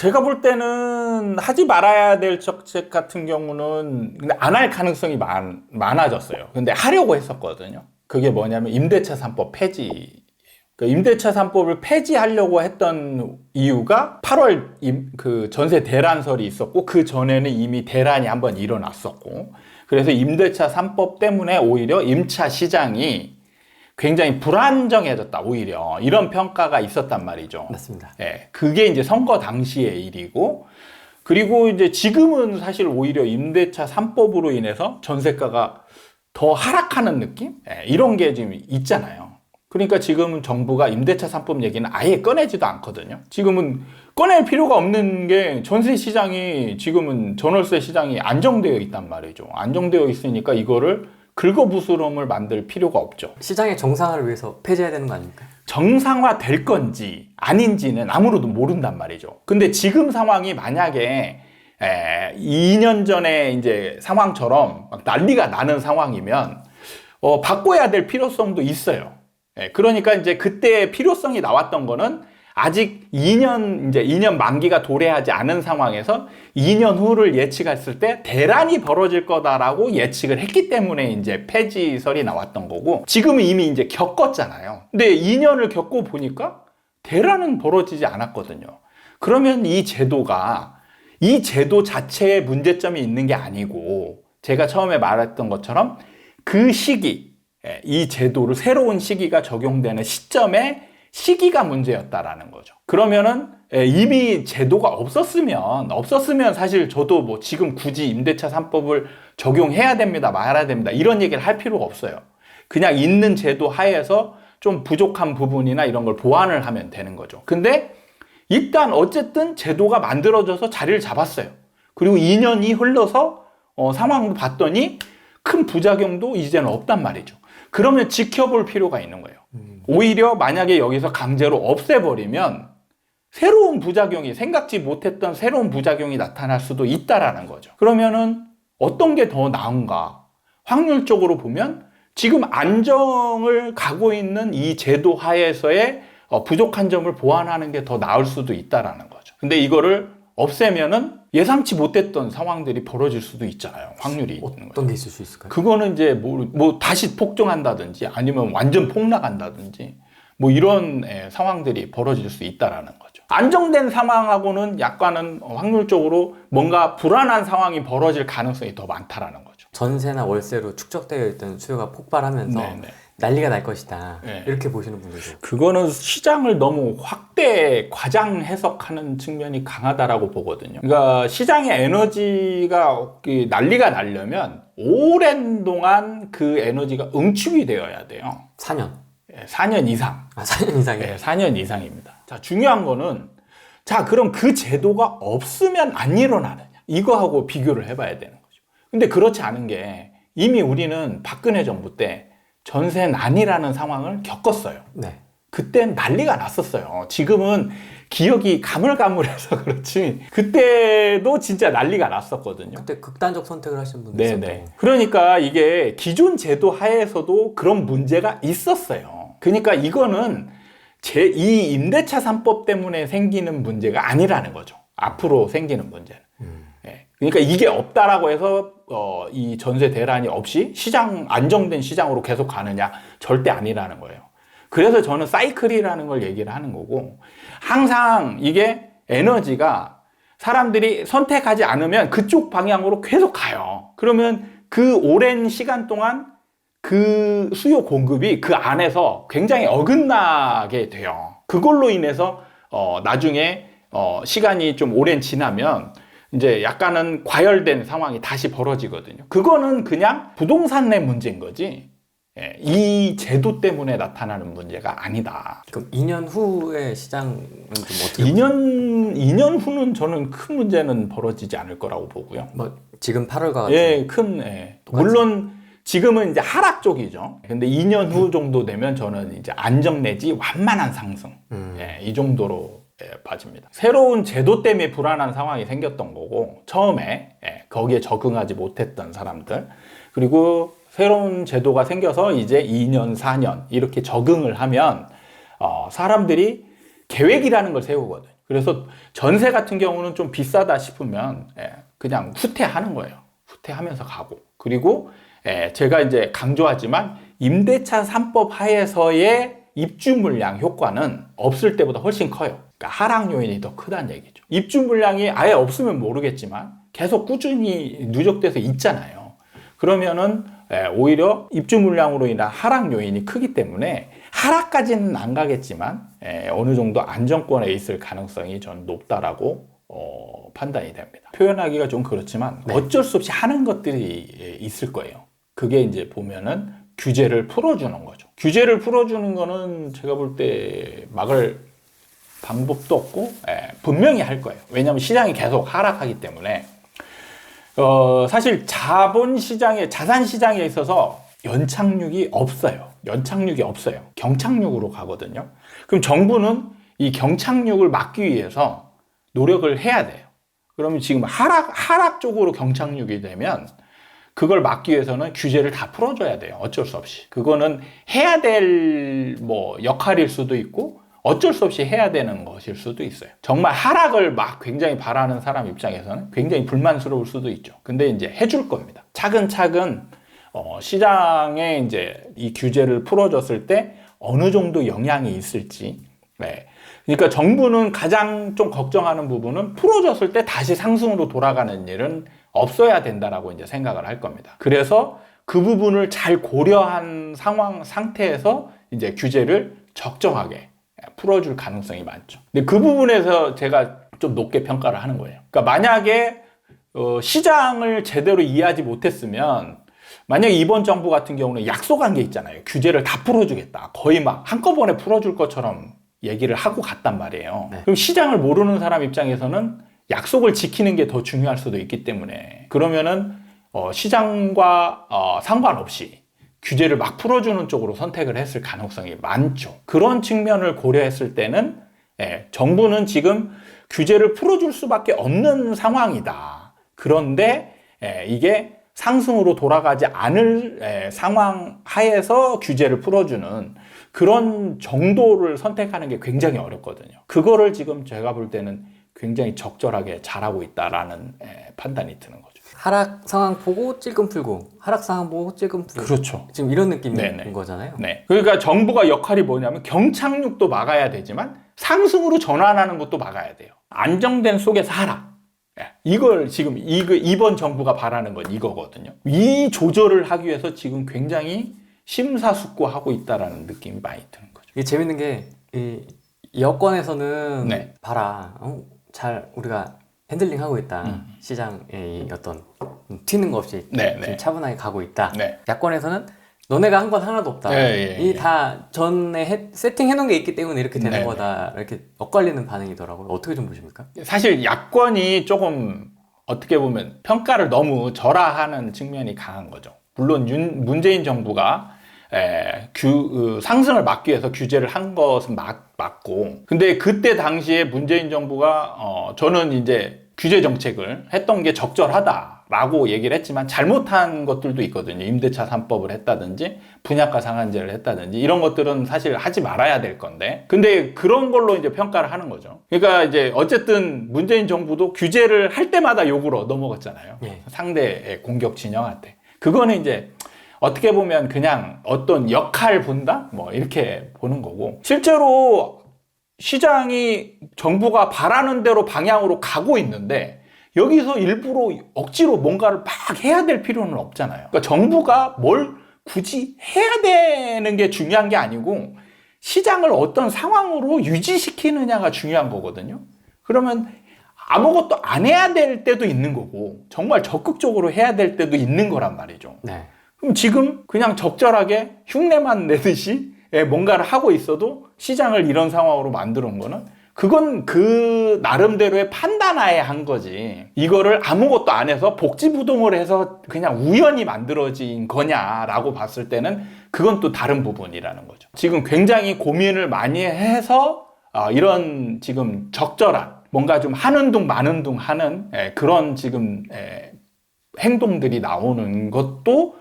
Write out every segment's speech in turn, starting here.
제가 볼 때는 하지 말아야 될 정책 같은 경우는 근데 안 할 가능성이 많아졌어요. 근데 하려고 했었거든요. 그게 뭐냐면 임대차 3법 폐지. 그 임대차 3법을 폐지하려고 했던 이유가 8월 그 전세 대란설이 있었고 그 전에는 이미 대란이 한번 일어났었고 그래서 임대차 3법 때문에 오히려 임차 시장이 굉장히 불안정해졌다, 오히려. 이런 평가가 있었단 말이죠. 맞습니다. 예, 그게 이제 선거 당시의 일이고, 그리고 이제 지금은 사실 오히려 임대차 3법으로 인해서 전세가가 더 하락하는 느낌? 예, 이런 게 지금 있잖아요. 그러니까 지금은 정부가 임대차 3법 얘기는 아예 꺼내지도 않거든요. 지금은 꺼낼 필요가 없는 게 전세 시장이 지금은 전월세 시장이 안정되어 있단 말이죠. 안정되어 있으니까 이거를 긁어부스럼을 만들 필요가 없죠. 시장의 정상화를 위해서 폐지해야 되는 거 아닙니까? 정상화 될 건지 아닌지는 아무도 모른단 말이죠. 근데 지금 상황이 만약에 2년 전에 이제 상황처럼 막 난리가 나는 상황이면 바꿔야 될 필요성도 있어요. 그러니까 이제 그때 필요성이 나왔던 거는 아직 2년 만기가 도래하지 않은 상황에서 2년 후를 예측했을 때 대란이 벌어질 거다라고 예측을 했기 때문에 이제 폐지설이 나왔던 거고 지금은 이미 이제 겪었잖아요. 근데 2년을 겪고 보니까 대란은 벌어지지 않았거든요. 그러면 이 제도 자체에 문제점이 있는 게 아니고 제가 처음에 말했던 것처럼 그 시기, 이 제도를 새로운 시기가 적용되는 시기가 문제였다라는 거죠. 그러면은 이미 제도가 없었으면 사실 저도 뭐 지금 굳이 임대차 3법을 적용해야 됩니다, 말아야 됩니다 이런 얘기를 할 필요가 없어요. 그냥 있는 제도 하에서 좀 부족한 부분이나 이런 걸 보완을 하면 되는 거죠. 근데 일단 어쨌든 제도가 만들어져서 자리를 잡았어요. 그리고 2년이 흘러서 상황을 봤더니 큰 부작용도 이제는 없단 말이죠. 그러면 지켜볼 필요가 있는 거예요. 오히려 만약에 여기서 강제로 없애버리면 새로운 부작용이 생각지 못했던 새로운 부작용이 나타날 수도 있다라는 거죠. 그러면은 어떤 게 더 나은가? 확률적으로 보면 지금 안정을 가고 있는 이 제도 하에서의 부족한 점을 보완하는 게 더 나을 수도 있다라는 거죠. 근데 이거를 없애면은 예상치 못했던 상황들이 벌어질 수도 있잖아요. 확률이 있는 거죠. 어떤 게 있을 수 있을까요? 그거는 이제 뭐 다시 폭증한다든지 아니면 완전 폭락한다든지 뭐 이런 상황들이 벌어질 수 있다라는 거죠. 안정된 상황하고는 약간은 확률적으로 뭔가 불안한 상황이 벌어질 가능성이 더 많다라는 거죠. 전세나 월세로 축적되어 있던 수요가 폭발하면서 네네. 난리가 날 것이다. 네. 이렇게 보시는 분들도. 그거는 시장을 너무 과장 해석하는 측면이 강하다라고 보거든요. 그러니까 시장의 에너지가 난리가 나려면 오랜 동안 그 에너지가 응축이 되어야 돼요. 4년. 4년 이상. 4년 이상이요? 네, 4년 이상입니다. 자, 중요한 거는 자, 그럼 그 제도가 없으면 안 일어나느냐? 이거하고 비교를 해봐야 되는 거죠. 근데 그렇지 않은 게 이미 우리는 박근혜 정부 때 전세난이라는 상황을 겪었어요. 네. 그땐 난리가 났었어요. 지금은 기억이 가물가물해서 그렇지 그때도 진짜 난리가 났었거든요. 그때 극단적 선택을 하신 분들 네네. 있었고. 그러니까 이게 기존 제도 하에서도 그런 문제가 있었어요. 그러니까 이거는 이 임대차 3법 때문에 생기는 문제가 아니라는 거죠. 앞으로 생기는 문제는. 그러니까 이게 없다라고 해서 이 전세 대란이 없이 안정된 시장으로 계속 가느냐? 절대 아니라는 거예요. 그래서 저는 사이클이라는 걸 얘기를 하는 거고 항상 이게 에너지가 사람들이 선택하지 않으면 그쪽 방향으로 계속 가요. 그러면 그 오랜 시간 동안 그 수요 공급이 그 안에서 굉장히 어긋나게 돼요. 그걸로 인해서 나중에 시간이 좀 오랜 지나면 이제 약간은 과열된 상황이 다시 벌어지거든요. 그거는 그냥 부동산 내 문제인 거지. 이 제도 때문에 나타나는 문제가 아니다. 그럼 2년 후의 시장은 좀 어떻게 2년 후는 저는 큰 문제는 벌어지지 않을 거라고 보고요. 뭐 지금 8월과 같은 예, 물론 지금은 이제 하락 쪽이죠. 근데 2년 후 정도 되면 저는 이제 안정 내지 완만한 상승. 이 정도로 빠집니다. 새로운 제도 때문에 불안한 상황이 생겼던 거고 처음에 거기에 적응하지 못했던 사람들 그리고 새로운 제도가 생겨서 이제 2년, 4년 이렇게 적응을 하면 사람들이 계획이라는 걸 세우거든요. 그래서 전세 같은 경우는 좀 비싸다 싶으면 그냥 후퇴하는 거예요. 후퇴하면서 가고. 그리고 제가 이제 강조하지만 임대차 3법 하에서의 입주 물량 효과는 없을 때보다 훨씬 커요. 그러니까 하락 요인이 더 크다는 얘기죠. 입주 물량이 아예 없으면 모르겠지만 계속 꾸준히 누적돼서 있잖아요. 그러면은 오히려 입주 물량으로 인한 하락 요인이 크기 때문에 하락까지는 안 가겠지만 어느 정도 안정권에 있을 가능성이 전 높다라고 판단이 됩니다. 표현하기가 좀 그렇지만 어쩔 수 없이 하는 것들이 있을 거예요. 그게 이제 보면은 규제를 풀어주는 거죠. 규제를 풀어주는 거는 제가 볼 때 막을 방법도 없고 분명히 할 거예요. 왜냐하면 시장이 계속 하락하기 때문에 사실 자산 시장에 있어서 연착륙이 없어요. 연착륙이 없어요. 경착륙으로 가거든요. 그럼 정부는 이 경착륙을 막기 위해서 노력을 해야 돼요. 그러면 지금 하락 쪽으로 경착륙이 되면 그걸 막기 위해서는 규제를 다 풀어줘야 돼요. 어쩔 수 없이. 그거는 해야 될 역할일 수도 있고 어쩔 수 없이 해야 되는 것일 수도 있어요. 정말 하락을 막 굉장히 바라는 사람 입장에서는 굉장히 불만스러울 수도 있죠. 근데 이제 해줄 겁니다. 차근차근 시장에 이제 이 규제를 풀어줬을 때 어느 정도 영향이 있을지. 그러니까 정부는 가장 좀 걱정하는 부분은 풀어줬을 때 다시 상승으로 돌아가는 일은 없어야 된다라고 이제 생각을 할 겁니다. 그래서 그 부분을 잘 고려한 상태에서 이제 규제를 적정하게 풀어줄 가능성이 많죠. 근데 그 부분에서 제가 좀 높게 평가를 하는 거예요. 그러니까 만약에 시장을 제대로 이해하지 못했으면 만약에 이번 정부 같은 경우는 약속한 게 있잖아요. 규제를 다 풀어주겠다. 거의 막 한꺼번에 풀어줄 것처럼 얘기를 하고 갔단 말이에요. 그럼 시장을 모르는 사람 입장에서는 약속을 지키는 게 더 중요할 수도 있기 때문에 그러면은 시장과 상관없이 규제를 막 풀어주는 쪽으로 선택을 했을 가능성이 많죠. 그런 측면을 고려했을 때는 정부는 지금 규제를 풀어줄 수밖에 없는 상황이다. 그런데 이게 상승으로 돌아가지 않을 상황 하에서 규제를 풀어주는 그런 정도를 선택하는 게 굉장히 어렵거든요. 그거를 지금 제가 볼 때는 굉장히 적절하게 잘하고 있다라는 판단이 드는 거죠. 하락 상황 보고 찔끔 풀고 하락 상황 보고 찔끔 풀고 그렇죠. 지금 이런 느낌인 네네. 거잖아요. 네. 그러니까 정부가 역할이 뭐냐면 경착륙도 막아야 되지만 상승으로 전환하는 것도 막아야 돼요. 안정된 속에서 하락. 이걸 지금 이번 정부가 바라는 건 이거거든요. 이 조절을 하기 위해서 지금 굉장히 심사숙고하고 있다라는 느낌이 많이 드는 거죠. 이게 재밌는 게 이 여권에서는 네. 봐라, 잘 우리가 핸들링하고 있다. 시장의 이 어떤 튀는 거 없이 지금 차분하게 가고 있다. 야권에서는 너네가 한 건 하나도 없다. 이 다 전에 세팅해 놓은 게 있기 때문에 이렇게 되는 거다. 이렇게 엇갈리는 반응이더라고요. 어떻게 좀 보십니까? 사실 야권이 조금 어떻게 보면 평가를 너무 절하하는 측면이 강한 거죠. 물론 문재인 정부가 상승을 막기 위해서 규제를 한 것은 맞고, 근데 그때 당시에 문재인 정부가 저는 이제 규제 정책을 했던 게 적절하다라고 얘기를 했지만 잘못한 것들도 있거든요. 임대차 3법을 했다든지 분양가 상한제를 했다든지 이런 것들은 사실 하지 말아야 될 건데, 근데 그런 걸로 이제 평가를 하는 거죠. 그러니까 이제 어쨌든 문재인 정부도 규제를 할 때마다 욕으로 넘어갔잖아요. 상대 공격 진영한테. 그거는 이제 어떻게 보면 그냥 어떤 역할 분담? 이렇게 보는 거고, 실제로 시장이 정부가 바라는 대로 방향으로 가고 있는데 여기서 일부러 억지로 뭔가를 막 해야 될 필요는 없잖아요. 그러니까 정부가 뭘 굳이 해야 되는 게 중요한 게 아니고 시장을 어떤 상황으로 유지시키느냐가 중요한 거거든요. 그러면 아무것도 안 해야 될 때도 있는 거고 정말 적극적으로 해야 될 때도 있는 거란 말이죠. 그럼 지금 그냥 적절하게 흉내만 내듯이 뭔가를 하고 있어도 시장을 이런 상황으로 만들어 온 거는 그건 그 나름대로의 판단하에 한 거지, 이거를 아무것도 안 해서 복지부동을 해서 그냥 우연히 만들어진 거냐라고 봤을 때는 그건 또 다른 부분이라는 거죠. 지금 굉장히 고민을 많이 해서 이런 지금 적절한 뭔가 좀 하는 둥 마는 둥 하는 그런 지금 행동들이 나오는 것도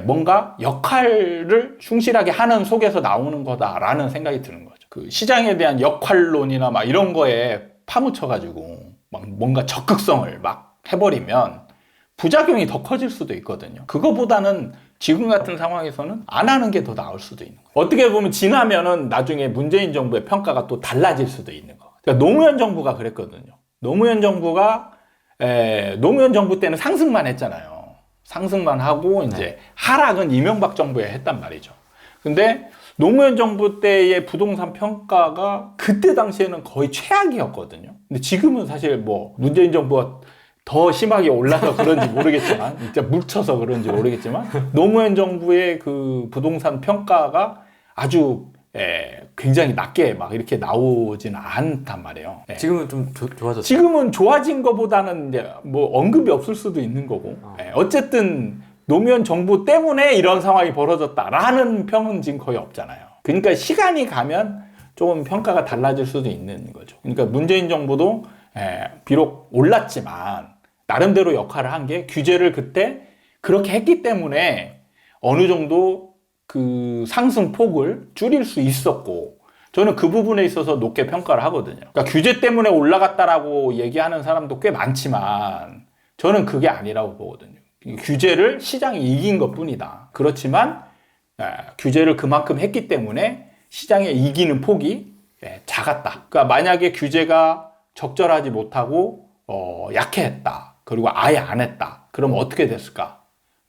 뭔가 역할을 충실하게 하는 속에서 나오는 거다라는 생각이 드는 거죠. 그 시장에 대한 역할론이나 막 이런 거에 파묻혀가지고 막 뭔가 적극성을 막 해버리면 부작용이 더 커질 수도 있거든요. 그거보다는 지금 같은 상황에서는 안 하는 게 더 나을 수도 있는 거예요. 어떻게 보면 지나면은 나중에 문재인 정부의 평가가 또 달라질 수도 있는 거. 그러니까 노무현 정부가 그랬거든요. 노무현 정부 때는 상승만 했잖아요. 상승만 하고 이제 하락은 이명박 정부에 했단 말이죠. 근데 노무현 정부 때의 부동산 평가가 그때 당시에는 거의 최악이었거든요. 근데 지금은 사실 뭐 문재인 정부가 더 심하게 올라서 그런지 모르겠지만, 진짜 묻혀서 그런지 모르겠지만, 노무현 정부의 그 부동산 평가가 아주 굉장히 낮게 막 이렇게 나오지는 않단 말이에요. 지금은 좀 좋아졌어요. 지금은 좋아진 것보다는 이제 뭐 언급이 없을 수도 있는 거고, 어쨌든 노무현 정부 때문에 이런 상황이 벌어졌다라는 평은 지금 거의 없잖아요. 그러니까 시간이 가면 조금 평가가 달라질 수도 있는 거죠. 그러니까 문재인 정부도 비록 올랐지만 나름대로 역할을 한 게 규제를 그때 그렇게 했기 때문에 어느 정도 그 상승폭을 줄일 수 있었고, 저는 그 부분에 있어서 높게 평가를 하거든요. 그러니까 규제 때문에 올라갔다라고 얘기하는 사람도 꽤 많지만 저는 그게 아니라고 보거든요. 규제를 시장이 이긴 것 뿐이다. 그렇지만 규제를 그만큼 했기 때문에 시장에 이기는 폭이 작았다. 그러니까 만약에 규제가 적절하지 못하고 약해했다. 그리고 아예 안 했다. 그럼 어떻게 됐을까?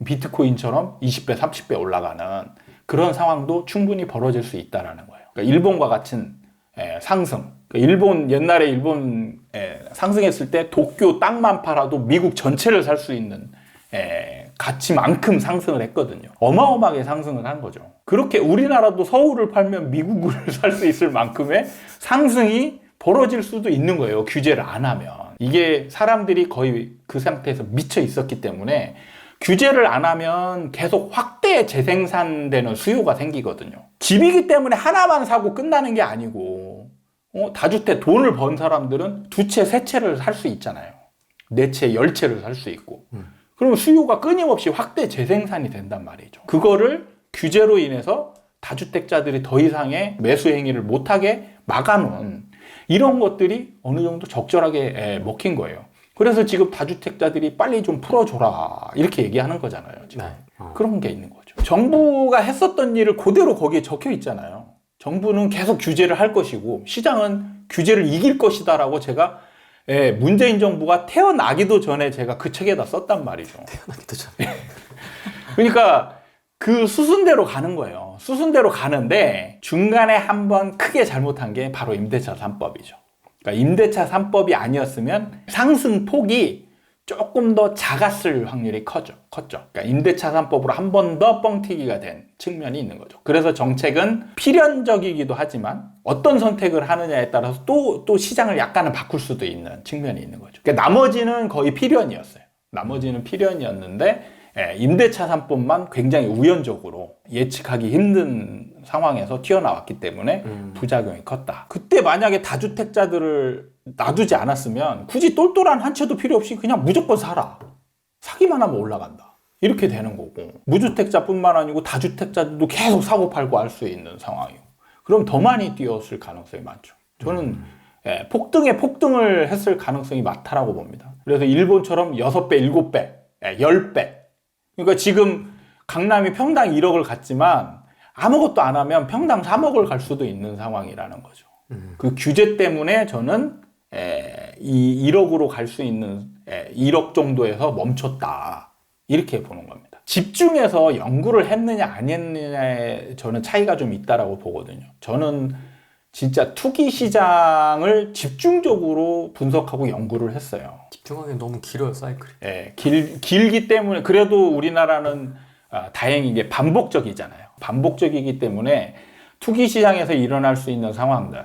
비트코인처럼 20배, 30배 올라가는 그런 상황도 충분히 벌어질 수 있다는 거예요. 그러니까 일본과 같은 상승. 그러니까 옛날에 일본 상승했을 때 도쿄 땅만 팔아도 미국 전체를 살 수 있는 가치만큼 상승을 했거든요. 어마어마하게 상승을 한 거죠. 그렇게 우리나라도 서울을 팔면 미국을 살 수 있을 만큼의 상승이 벌어질 수도 있는 거예요. 규제를 안 하면. 이게 사람들이 거의 그 상태에서 미쳐 있었기 때문에 규제를 안 하면 계속 확대 재생산되는 수요가 생기거든요. 집이기 때문에 하나만 사고 끝나는 게 아니고 다주택 돈을 번 사람들은 2채, 3채를 살 수 있잖아요. 4채, 10채를 살 수 있고. 그러면 수요가 끊임없이 확대 재생산이 된단 말이죠. 그거를 규제로 인해서 다주택자들이 더 이상의 매수 행위를 못하게 막아놓은 이런 것들이 어느 정도 적절하게 먹힌 거예요. 그래서 지금 다주택자들이 빨리 좀 풀어줘라 이렇게 얘기하는 거잖아요. 지금. 그런 게 있는 거죠. 정부가 했었던 일을 그대로 거기에 적혀 있잖아요. 정부는 계속 규제를 할 것이고 시장은 규제를 이길 것이다라고 제가 문재인 정부가 태어나기도 전에 제가 그 책에다 썼단 말이죠. 태어나기도 전에. 그러니까 그 수순대로 가는 거예요. 수순대로 가는데 중간에 한번 크게 잘못한 게 바로 임대차 3법이죠. 그러니까 임대차 3법이 아니었으면 상승폭이 조금 더 작았을 확률이 컸죠. 그러니까 임대차 3법으로 한 번 더 뻥튀기가 된 측면이 있는 거죠. 그래서 정책은 필연적이기도 하지만 어떤 선택을 하느냐에 따라서 또 시장을 약간은 바꿀 수도 있는 측면이 있는 거죠. 그러니까 나머지는 거의 필연이었어요. 나머지는 필연이었는데 임대차 3법만 굉장히 우연적으로 예측하기 힘든 상황에서 튀어나왔기 때문에 부작용이 컸다. 그때 만약에 다주택자들을 놔두지 않았으면 굳이 똘똘한 한 채도 필요 없이 그냥 무조건 사라. 사기만 하면 올라간다. 이렇게 되는 거고 무주택자뿐만 아니고 다주택자들도 계속 사고 팔고 할 수 있는 상황이고 그럼 더 많이 뛰었을 가능성이 많죠. 저는 폭등에 폭등을 했을 가능성이 많다라고 봅니다. 그래서 일본처럼 6배, 7배, 10배 그러니까 지금 강남이 평당 1억을 갔지만 아무것도 안 하면 평당 3억을 갈 수도 있는 상황이라는 거죠. 그 규제 때문에 저는 이 1억으로 갈 수 있는 1억 정도에서 멈췄다. 이렇게 보는 겁니다. 집중해서 연구를 했느냐 안 했느냐에 저는 차이가 좀 있다라고 보거든요. 저는 진짜 투기 시장을 집중적으로 분석하고 연구를 했어요. 집중하기엔 너무 길어요, 사이클이. 길기 때문에 그래도 우리나라는 다행히 이게 반복적이잖아요. 반복적이기 때문에 투기 시장에서 일어날 수 있는 상황들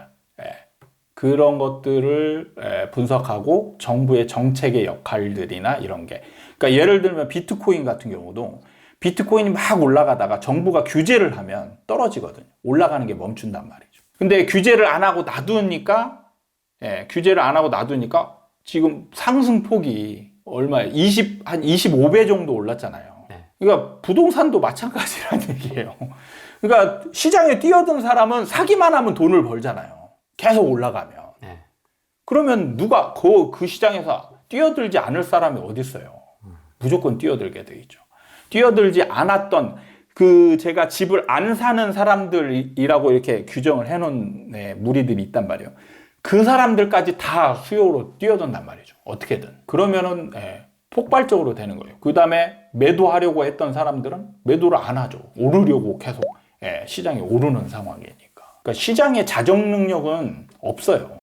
그런 것들을 분석하고 정부의 정책의 역할들이나 이런 게 그러니까 예를 들면 비트코인 같은 경우도 비트코인이 막 올라가다가 정부가 규제를 하면 떨어지거든요. 올라가는 게 멈춘단 말이죠. 근데 규제를 안 하고 놔두니까 지금 상승폭이 얼마예요? 한 25배 정도 올랐잖아요. 그러니까 부동산도 마찬가지라는 얘기예요. 그러니까 시장에 뛰어든 사람은 사기만 하면 돈을 벌잖아요. 계속 올라가면. 그러면 누가 그 시장에서 뛰어들지 않을 사람이 어디 있어요? 무조건 뛰어들게 돼 있죠. 뛰어들지 않았던 제가 집을 안 사는 사람들이라고 이렇게 규정을 해놓은 무리들이 있단 말이에요. 그 사람들까지 다 수요로 뛰어든단 말이죠. 어떻게든. 그러면은 폭발적으로 되는 거예요. 그 다음에 매도하려고 했던 사람들은 매도를 안 하죠. 오르려고 계속 시장이 오르는 상황이니까. 그러니까 시장의 자정 능력은 없어요.